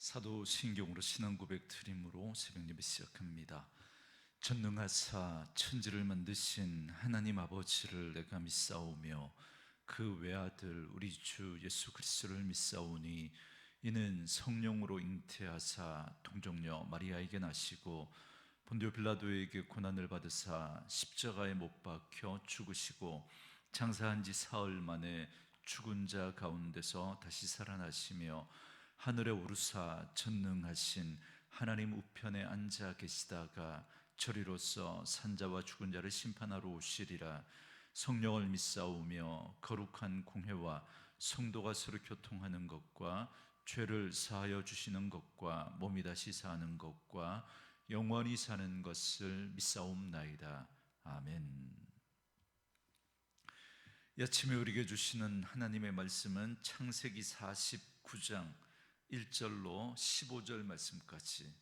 사도신경으로 신앙고백 드림으로 새벽예배 시작합니다. 전능하사 천지를 만드신 하나님 아버지를 내가 믿사오며 그 외아들 우리 주 예수 그리스도를 믿사오니 이는 성령으로 잉태하사 동정녀 마리아에게 나시고 본디오 빌라도에게 고난을 받으사 십자가에 못 박혀 죽으시고 장사한 지 사흘 만에 죽은 자 가운데서 다시 살아나시며 하늘에 오르사 전능하신 하나님 우편에 앉아 계시다가 저리로서 산자와 죽은 자를 심판하러 오시리라. 성령을 믿사오며 거룩한 공회와 성도가 서로 교통하는 것과 죄를 사하여 주시는 것과 몸이 다시 사는 것과 영원히 사는 것을 믿사옵나이다. 아멘. 이 아침에 우리에게 주시는 하나님의 말씀은 창세기 49장 1절로 15절 말씀까지,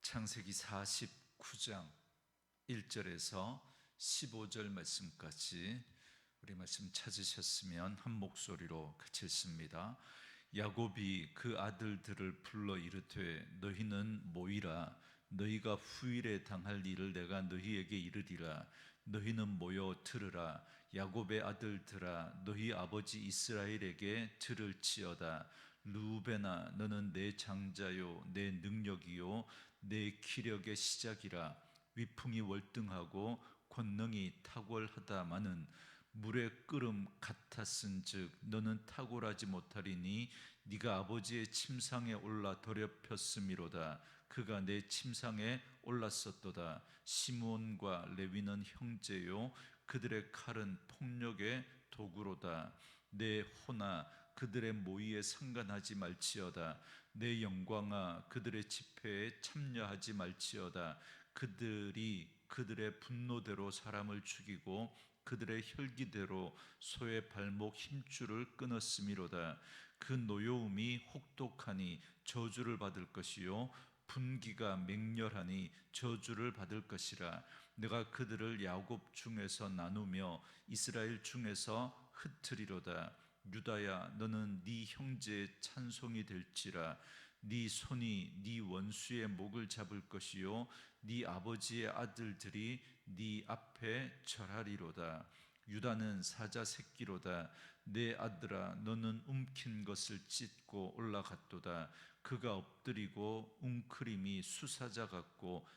창세기 49장 1절에서 15절 말씀까지 우리 말씀 찾으셨으면 한 목소리로 같이 읽습니다. 야곱이 그 아들들을 불러 이르되 너희는 모이라. 너희가 후일에 당할 일을 내가 너희에게 이르리라. 너희는 모여 들으라. 야곱의 아들들아, 너희 아버지 이스라엘에게 들을지어다. 루벤아, 너는 내 장자요 내 능력이요 내 기력의 시작이라. 위풍이 월등하고 권능이 탁월하다마는 물의 끓음 같았은즉 너는 탁월하지 못하리니 네가 아버지의 침상에 올라 더럽혔음이로다. 그가 내 침상에 올랐었도다. 시므온과 레위는 형제요 그들의 칼은 폭력의 도구로다. 내 호나 그들의 모의에 상관하지 말지어다. 내 영광아 그들의 집회에 참여하지 말지어다. 그들이 그들의 분노대로 사람을 죽이고 그들의 혈기대로 소의 발목 힘줄을 끊었음이로다. 그 노여움이 혹독하니 저주를 받을 것이요 분기가 맹렬하니 저주를 받을 것이라. 내가 그들을 야곱 중에서 나누며 이스라엘 중에서 흩으리로다. 유다야, 너는 네 형제의 찬송이 될지라. 네 손이 네 원수의 목을 잡을 것이요 네 아버지의 아들들이 네 앞에 절하리로다. 유다는 사자 새끼로다. 내 아들아, 너는 움킨 것을 찢고 올라갔도다. 그가 엎드리고 웅크림이 수사자 같고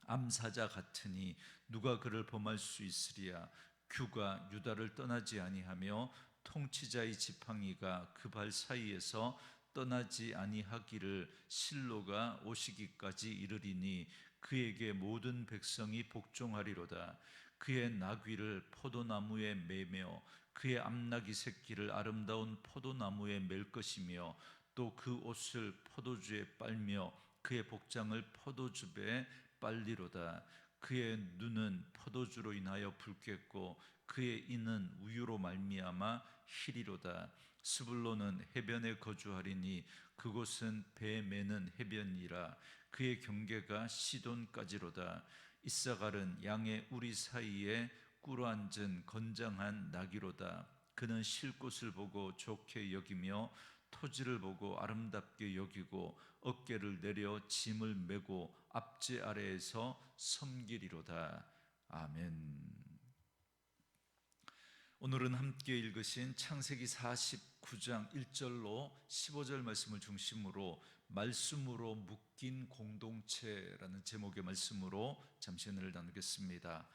암사자 같으니 누가 그를 범할 수 있으리야. 규가 유다를 떠나지 아니하며 통치자의 지팡이가 그 발 사이에서 떠나지 아니하기를 실로가 오시기까지 이르리니 그에게 모든 백성이 복종하리로다. 그의 나귀를 포도나무에 매며 그의 암나귀 새끼를 아름다운 포도나무에 맬 것이며 또 그 옷을 포도주에 빨며 그의 복장을 포도즙에 빨리로다. 그의 눈은 포도주로 인하여 붉겠고 그의 이는 우유로 말미암아 희리로다. 스불론은 해변에 거주하리니 그곳은 배 매는 해변이라. 그의 경계가 시돈까지로다. 이사갈은 양의 우리 사이에 꿇어앉은 건장한 나귀로다. 그는 쉴 곳을 보고 좋게 여기며 토지를 보고 아름답게 여기고 어깨를 내려 짐을 메고 앞제 아래에서 섬기리로다. 아멘. 오늘은 함께 읽으신 창세기 49장 1절로 15절 말씀을 중심으로 말씀으로 묶인 공동체라는 제목의 말씀으로 잠시 은혜를 나누겠습니다.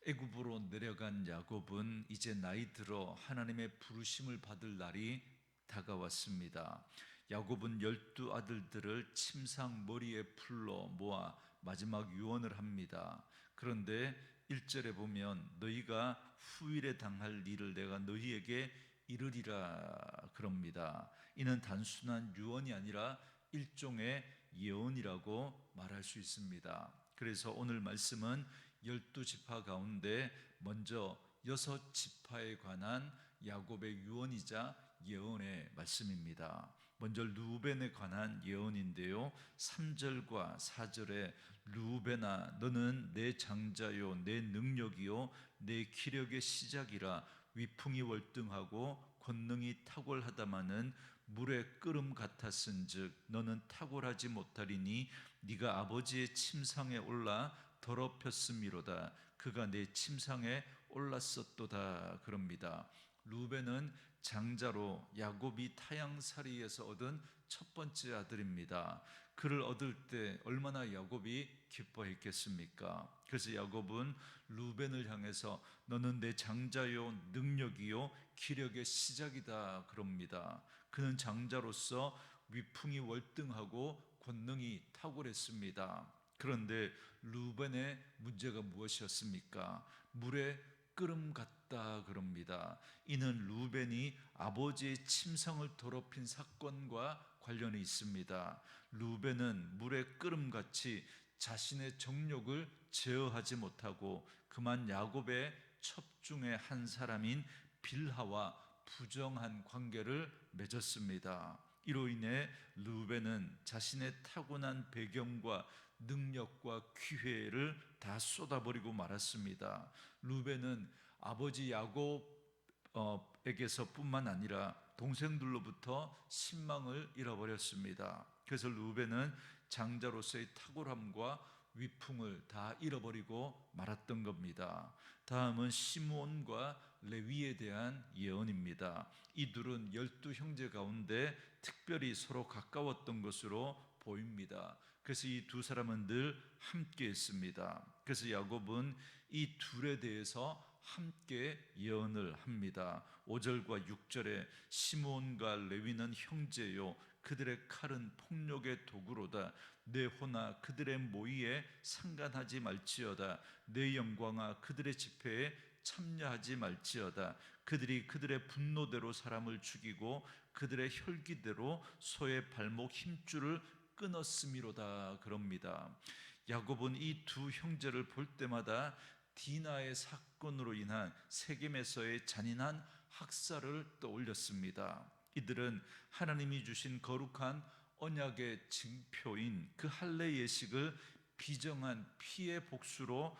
애굽으로 내려간 야곱은 이제 나이 들어 하나님의 부르심을 받을 날이 다가왔습니다. 야곱은 12 아들들을 침상 머리에 풀러 모아 마지막 유언을 합니다. 그런데 1절에 보면 너희가 후일에 당할 일을 내가 너희에게 이르리라 그럽니다. 이는 단순한 유언이 아니라 일종의 예언이라고 말할 수 있습니다. 그래서 오늘 말씀은 12지파 가운데 먼저 6지파에 관한 야곱의 유언이자 예언의 말씀입니다. 먼저 루벤에 관한 예언인데요, 3절과 4절에 루벤아 너는 내 장자요 내 능력이요 내 기력의 시작이라. 위풍이 월등하고 권능이 탁월하다마는 물의 끓음 같았은즉 너는 탁월하지 못하리니 네가 아버지의 침상에 올라 더럽혔음이로다. 그가 내 침상에 올랐었도다. 그럽니다. 루벤은 장자로 야곱이 타향살이에서 얻은 첫 번째 아들입니다. 그를 얻을 때 얼마나 야곱이 기뻐했겠습니까? 그래서 야곱은 루벤을 향해서 너는 내 장자요 능력이요 기력의 시작이다 그럽니다. 그는 장자로서 위풍이 월등하고 권능이 탁월했습니다. 그런데 루벤의 문제가 무엇이었습니까? 물에 끓음 같다 그럽니다. 이는 루벤이 아버지의 침상을 더럽힌 사건과 관련이 있습니다. 루벤은 물에 끓음같이 자신의 정욕을 제어하지 못하고 그만 야곱의 첩중의 한 사람인 빌하와 부정한 관계를 맺었습니다. 이로 인해 루벤은 자신의 타고난 배경과 능력과 기회를 다 쏟아버리고 말았습니다. 루벤은 아버지 야곱에게서뿐만 아니라 동생들로부터 신망을 잃어버렸습니다. 그래서 루벤은 장자로서의 탁월함과 위풍을 다 잃어버리고 말았던 겁니다. 다음은 시므온과 레위에 대한 예언입니다. 이 둘은 12형제 가운데 특별히 서로 가까웠던 것으로 보입니다. 그래서 이 두 사람은 늘 함께 했습니다. 그래서 야곱은 이 둘에 대해서 함께 예언을 합니다. 5절과 6절에 시므온과 레위는 형제요 그들의 칼은 폭력의 도구로다. 내 호나 그들의 모의에 상관하지 말지어다. 내 영광아 그들의 집회에 참여하지 말지어다. 그들이 그들의 분노대로 사람을 죽이고 그들의 혈기대로 소의 발목 힘줄을 끊었음이로다 그럽니다. 야곱은 이 두 형제를 볼 때마다 디나의 사건으로 인한 세겜에서의 잔인한 학살을 떠올렸습니다. 이들은 하나님이 주신 거룩한 언약의 증표인 그 할례 예식을 비정한 피의 복수로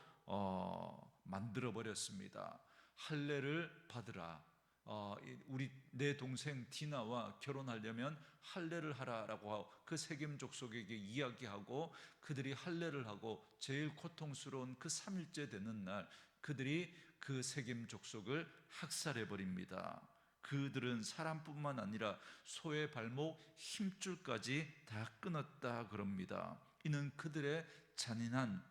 만들어 버렸습니다. 할례를 받으라. 우리 내 동생 디나와 결혼하려면 할례를 하라라고 하고 그 세겜 족속에게 이야기하고 그들이 할례를 하고 제일 고통스러운 그 3일째 되는 날 그들이 그 세겜 족속을 학살해 버립니다. 그들은 사람뿐만 아니라 소의 발목 힘줄까지 다 끊었다 그럽니다. 이는 그들이 잔인한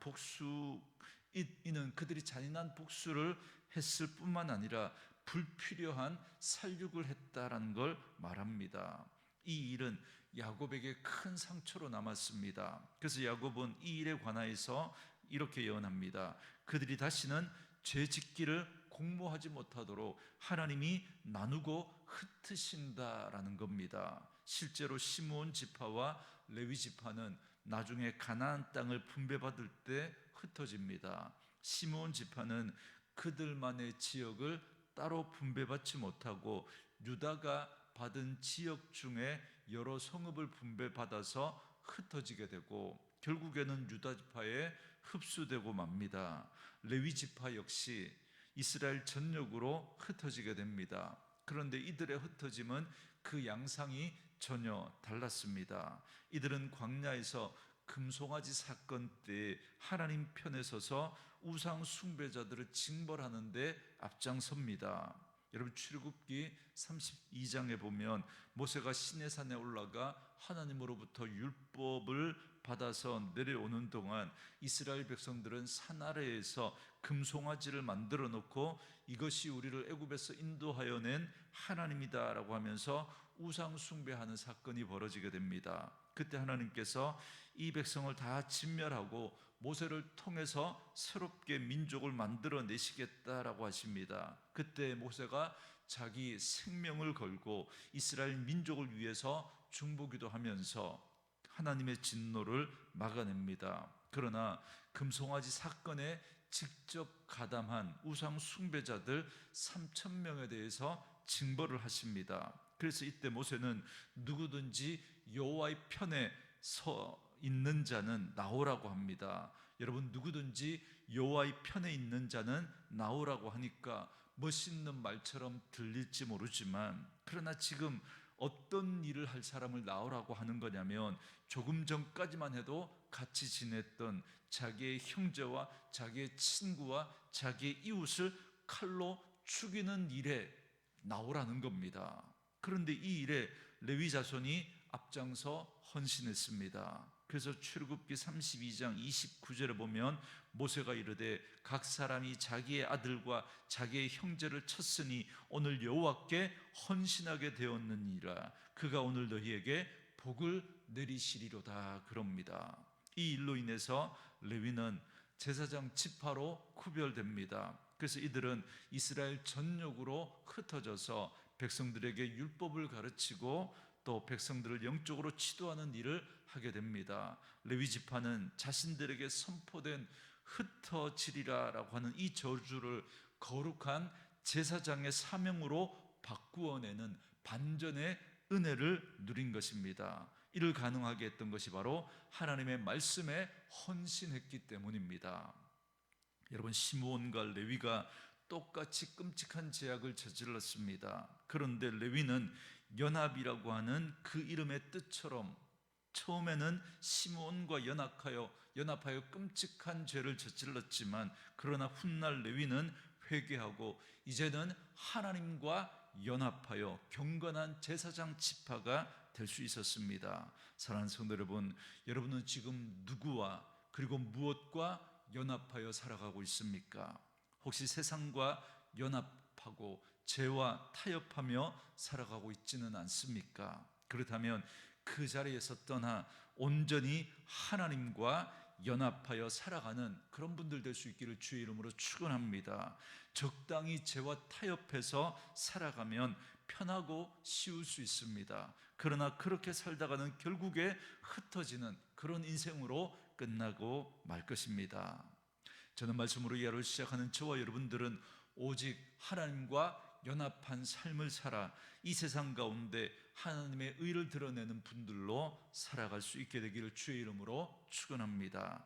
복수를 했을 뿐만 아니라 불필요한 살육을 했다라는 걸 말합니다. 이 일은 야곱에게 큰 상처로 남았습니다. 그래서 야곱은 이 일에 관하여서 이렇게 예언합니다. 그들이 다시는 죄 짓기를 공모하지 못하도록 하나님이 나누고 흩으신다라는 겁니다. 실제로 시므온 지파와 레위 지파는 나중에 가나안 땅을 분배받을 때 흩어집니다. 시므온 지파는 그들만의 지역을 따로 분배받지 못하고 유다가 받은 지역 중에 여러 성읍을 분배받아서 흩어지게 되고 결국에는 유다 지파에 흡수되고 맙니다. 레위 지파 역시 이스라엘 전역으로 흩어지게 됩니다. 그런데 이들의 흩어짐은 그 양상이 전혀 달랐습니다. 이들은 광야에서 금송아지 사건 때 하나님 편에 서서 우상 숭배자들을 징벌하는 데 앞장섭니다. 여러분 출애굽기 32장에 보면 모세가 시내산에 올라가 하나님으로부터 율법을 받아서 내려오는 동안 이스라엘 백성들은 산 아래에서 금송아지를 만들어 놓고 이것이 우리를 애굽에서 인도하여 낸 하나님이다라고 하면서 우상 숭배하는 사건이 벌어지게 됩니다. 그때 하나님께서 이 백성을 다 진멸하고 모세를 통해서 새롭게 민족을 만들어 내시겠다라고 하십니다. 그때 모세가 자기 생명을 걸고 이스라엘 민족을 위해서 중보기도 하면서 하나님의 진노를 막아냅니다. 그러나 금송아지 사건에 직접 가담한 우상 숭배자들 3,000명에 대해서 징벌을 하십니다. 그래서 이때 모세는 누구든지 여호와의 편에 서 있는 자는 나오라고 합니다. 여러분 누구든지 여호와의 편에 있는 자는 나오라고 하니까 멋있는 말처럼 들릴지 모르지만, 그러나 지금 어떤 일을 할 사람을 낳으라고 하는 거냐면, 조금 전까지만 해도 같이 지냈던 자기의 형제와 자기의 친구와 자기의 이웃을 칼로 죽이는 일에 나오라는 겁니다. 그런데 이 일에 레위 자손이 앞장서 헌신했습니다. 그래서 출애굽기 32장 29절에 보면 모세가 이르되 각 사람이 자기의 아들과 자기의 형제를 쳤으니 오늘 여호와께 헌신하게 되었느니라. 그가 오늘 너희에게 복을 내리시리로다 그럽니다. 이 일로 인해서 레위는 제사장 지파로 구별됩니다. 그래서 이들은 이스라엘 전역으로 흩어져서 백성들에게 율법을 가르치고 또 백성들을 영적으로 치도하는 일을 하게 됩니다. 레위 지파는 자신들에게 선포된 흩어지리라라고 하는 이 저주를 거룩한 제사장의 사명으로 바꾸어내는 반전의 은혜를 누린 것입니다. 이를 가능하게 했던 것이 바로 하나님의 말씀에 헌신했기 때문입니다. 여러분, 시므온과 레위가 똑같이 끔찍한 죄악을 저질렀습니다. 그런데 레위는 연합이라고 하는 그 이름의 뜻처럼 처음에는 시므온과 연합하여 끔찍한 죄를 저질렀지만, 그러나 훗날 레위는 회개하고 이제는 하나님과 연합하여 경건한 제사장 지파가 될 수 있었습니다. 사랑하는 성도 여러분, 여러분은 지금 누구와 그리고 무엇과 연합하여 살아가고 있습니까? 혹시 세상과 연합하고 죄와 타협하며 살아가고 있지는 않습니까? 그렇다면 그 자리에서 떠나 온전히 하나님과 연합하여 살아가는 그런 분들 될 수 있기를 주의 이름으로 축원합니다. 적당히 죄와 타협해서 살아가면 편하고 쉬울 수 있습니다. 그러나 그렇게 살다가는 결국에 흩어지는 그런 인생으로 끝나고 말 것입니다. 저는 말씀으로 이 하루를 시작하는 저와 여러분들은 오직 하나님과 연합한 삶을 살아 이 세상 가운데 하나님의 의를 드러내는 분들로 살아갈 수 있게 되기를 주의 이름으로 축원합니다.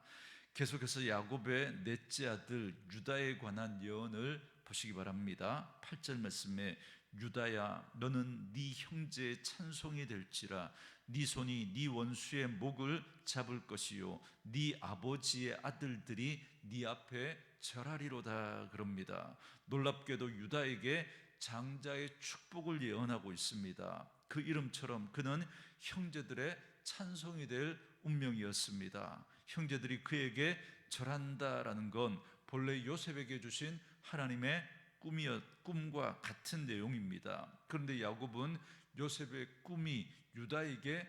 계속해서 야곱의 넷째 아들 유다에 관한 예언을 보시기 바랍니다. 8절 말씀에 유다야 너는 네 형제의 찬송이 될지라 네 손이 네 원수의 목을 잡을 것이요 네 아버지의 아들들이 네 앞에 절하리로다 그럽니다. 놀랍게도 유다에게 장자의 축복을 예언하고 있습니다. 그 이름처럼 그는 형제들의 찬송이 될 운명이었습니다. 형제들이 그에게 절한다라는 건 본래 요셉에게 주신 하나님의 꿈과 같은 내용입니다. 그런데 야곱은 요셉의 꿈이 유다에게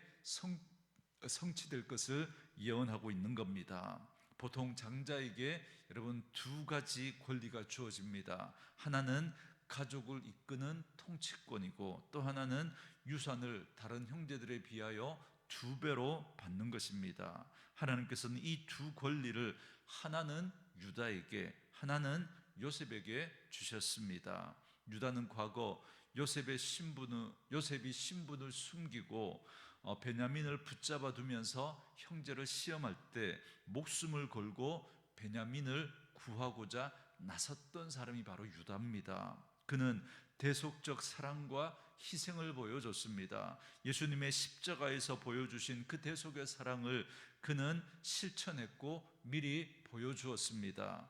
성취될 것을 예언하고 있는 겁니다. 보통 장자에게 여러분 두 가지 권리가 주어집니다. 하나는 가족을 이끄는 통치권이고 또 하나는 유산을 다른 형제들에 비하여 2배로 받는 것입니다. 하나님께서는 이 두 권리를 하나는 유다에게 하나는 요셉에게 주셨습니다. 유다는 과거 요셉이 신분을 숨기고 베냐민을 붙잡아 두면서 형제를 시험할 때 목숨을 걸고 베냐민을 구하고자 나섰던 사람이 바로 유다입니다. 그는 대속적 사랑과 희생을 보여줬습니다. 예수님의 십자가에서 보여주신 그 대속의 사랑을 그는 실천했고 미리 보여주었습니다.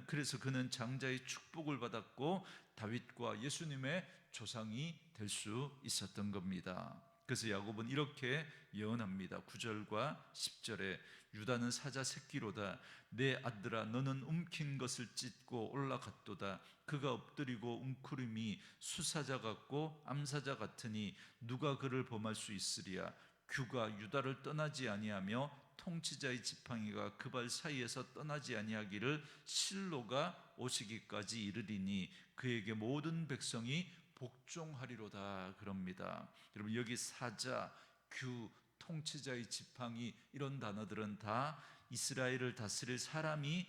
그래서 그는 장자의 축복을 받았고 다윗과 예수님의 조상이 될 수 있었던 겁니다. 그래서 야곱은 이렇게 예언합니다. 9절과 10절에 유다는 사자 새끼로다 내 아들아 너는 움킨 것을 찢고 올라갔도다 그가 엎드리고 웅크림이 수사자 같고 암사자 같으니 누가 그를 범할 수 있으리야 규가 유다를 떠나지 아니하며 통치자의 지팡이가 그 발 사이에서 떠나지 아니하기를 실로가 오시기까지 이르리니 그에게 모든 백성이 복종하리로다 그럽니다. 여러분 여기 사자, 규, 통치자의 지팡이 이런 단어들은 다 이스라엘을 다스릴 사람이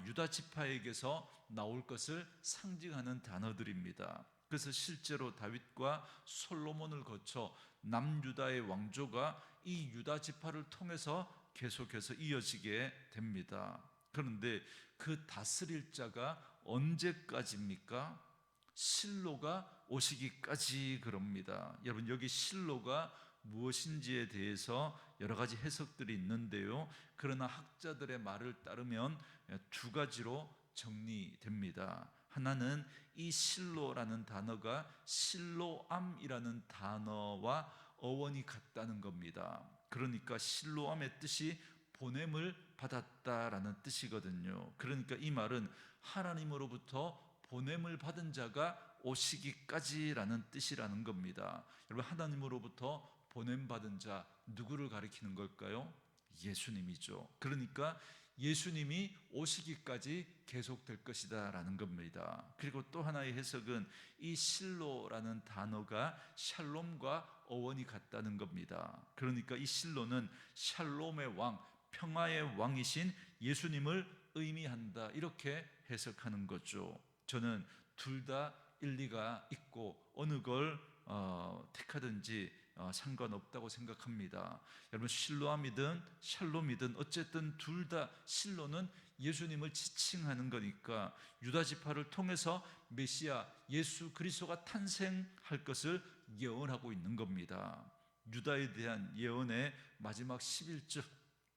유다 지파에게서 나올 것을 상징하는 단어들입니다. 그래서 실제로 다윗과 솔로몬을 거쳐 남유다의 왕조가 이 유다 지파를 통해서 계속해서 이어지게 됩니다. 그런데 그 다스릴 자가 언제까지입니까? 실로가 오시기까지 그럽니다. 여러분, 여기 실로가 무엇인지에 대해서 여러 가지 해석들이 있는데요. 그러나 학자들의 말을 따르면 두 가지로 정리됩니다. 하나는 이 실로라는 단어가 실로암이라는 단어와 어원이 같다는 겁니다. 그러니까 실로암의 뜻이 보냄을 받았다라는 뜻이거든요. 그러니까 이 말은 하나님으로부터 보냄을 받은 자가 오시기까지라는 뜻이라는 겁니다. 여러분, 하나님으로부터 보냄받은 자, 누구를 가리키는 걸까요? 예수님이죠. 그러니까 예수님이 오시기까지 계속될 것이다 라는 겁니다. 그리고 또 하나의 해석은 이 실로라는 단어가 샬롬과 어원이 같다는 겁니다. 그러니까 이 실로는 샬롬의 왕, 평화의 왕이신 예수님을 의미한다, 이렇게 해석하는 거죠. 저는 둘 다 일리가 있고 어느 걸 택하든지 상관없다고 생각합니다. 여러분, 실로암이든 샬롬이든 어쨌든 둘 다, 실로는 예수님을 지칭하는 거니까 유다 지파를 통해서 메시아 예수 그리스도가 탄생할 것을 예언하고 있는 겁니다. 유다에 대한 예언의 마지막 11절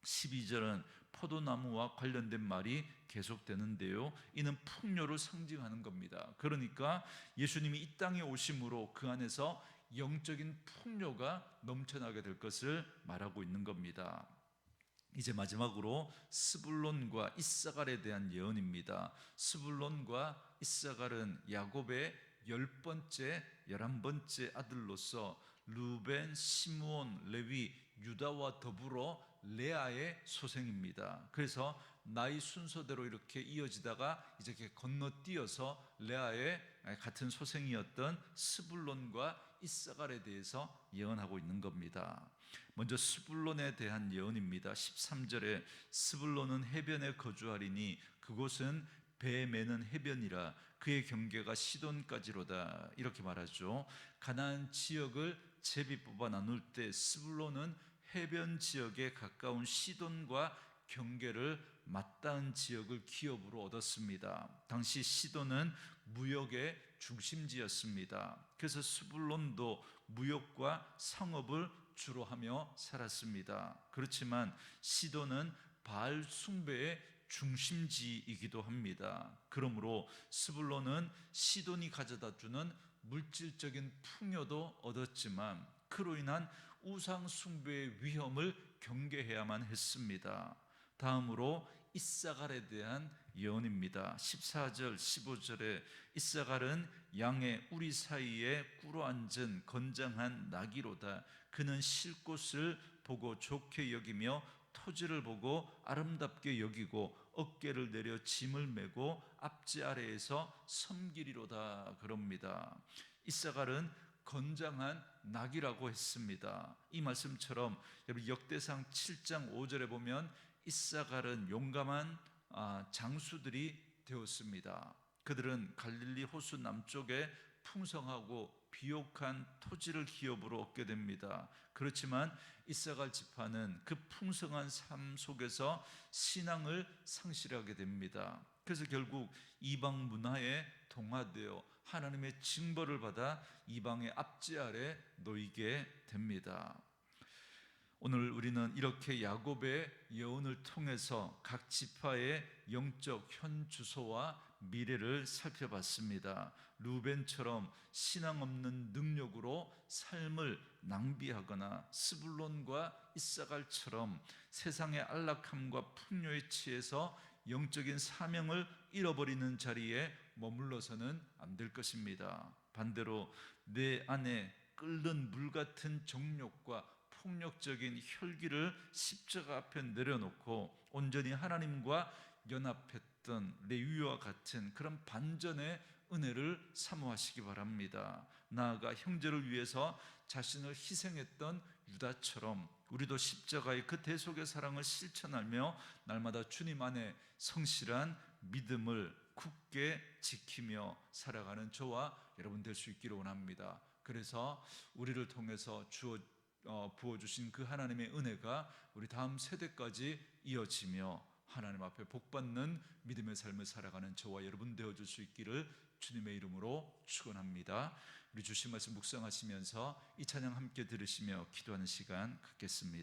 12절은 포도나무와 관련된 말이 계속되는데요, 이는 풍요를 상징하는 겁니다. 그러니까 예수님이 이 땅에 오심으로 그 안에서 영적인 풍요가 넘쳐나게 될 것을 말하고 있는 겁니다. 이제 마지막으로 스불론과 이사갈에 대한 예언입니다. 스불론과 이사갈은 야곱의 10번째, 11번째 아들로서 루벤, 시므온, 레위, 유다와 더불어 레아의 소생입니다. 그래서 나이 순서대로 이렇게 이어지다가 이제 이렇게 건너뛰어서 레아의 같은 소생이었던 스불론과 이사갈에 대해서 예언하고 있는 겁니다. 먼저 스불론에 대한 예언입니다. 13절에 스불론은 해변에 거주하리니 그곳은 배 매는 해변이라 그의 경계가 시돈까지로다, 이렇게 말하죠. 가나안 지역을 제비 뽑아 나눌 때 스불론은 해변 지역에 가까운 시돈과 경계를 맞닿은 지역을 기업으로 얻었습니다. 당시 시돈은 무역의 중심지였습니다. 그래서 스불론도 무역과 상업을 주로 하며 살았습니다. 그렇지만 시돈은 바알 숭배의 중심지이기도 합니다. 그러므로 스불론은 시돈이 가져다 주는 물질적인 풍요도 얻었지만 그로 인한 우상 숭배의 위험을 경계해야만 했습니다. 다음으로 이사갈에 대한 예언입니다. 14절 15절에 이사갈은 양의 우리 사이에 꿇어앉은 건장한 나귀로다. 그는 쉴 곳을 보고 좋게 여기며 토지를 보고 아름답게 여기고 어깨를 내려 짐을 메고 앞지 아래에서 섬기리로다, 그럽니다. 이사갈은 건장한 낙이라고 했습니다. 이 말씀처럼 여러분, 역대상 7장 5절에 보면 이사갈은 용감한 장수들이 되었습니다. 그들은 갈릴리 호수 남쪽에 풍성하고 비옥한 토지를 기업으로 얻게 됩니다. 그렇지만 이사갈 지파는 그 풍성한 삶 속에서 신앙을 상실하게 됩니다. 그래서 결국 이방 문화에 동화되어 하나님의 징벌을 받아 이방의 앞지 아래 놓이게 됩니다. 오늘 우리는 이렇게 야곱의 예언을 통해서 각 지파의 영적 현 주소와 미래를 살펴봤습니다. 루벤처럼 신앙 없는 능력으로 삶을 낭비하거나 스불론과 이사갈처럼 세상의 안락함과 풍요에 취해서 영적인 사명을 잃어버리는 자리에 머물러서는 안 될 것입니다. 반대로 내 안에 끓는 물 같은 정욕과 폭력적인 혈기를 십자가 앞에 내려놓고 온전히 하나님과 연합했던 레위와 같은 그런 반전의 은혜를 사모하시기 바랍니다. 나아가 형제를 위해서 자신을 희생했던 유다처럼 우리도 십자가의 그 대속의 사랑을 실천하며 날마다 주님 안에 성실한 믿음을 굳게 지키며 살아가는 저와 여러분 될 수 있기를 원합니다. 그래서 우리를 통해서 부어주신 그 하나님의 은혜가 우리 다음 세대까지 이어지며 하나님 앞에 복받는 믿음의 삶을 살아가는 저와 여러분 되어줄 수 있기를 주님의 이름으로 축원합니다. 우리 주신 말씀 묵상하시면서 이 찬양 함께 들으시며 기도하는 시간 갖겠습니다.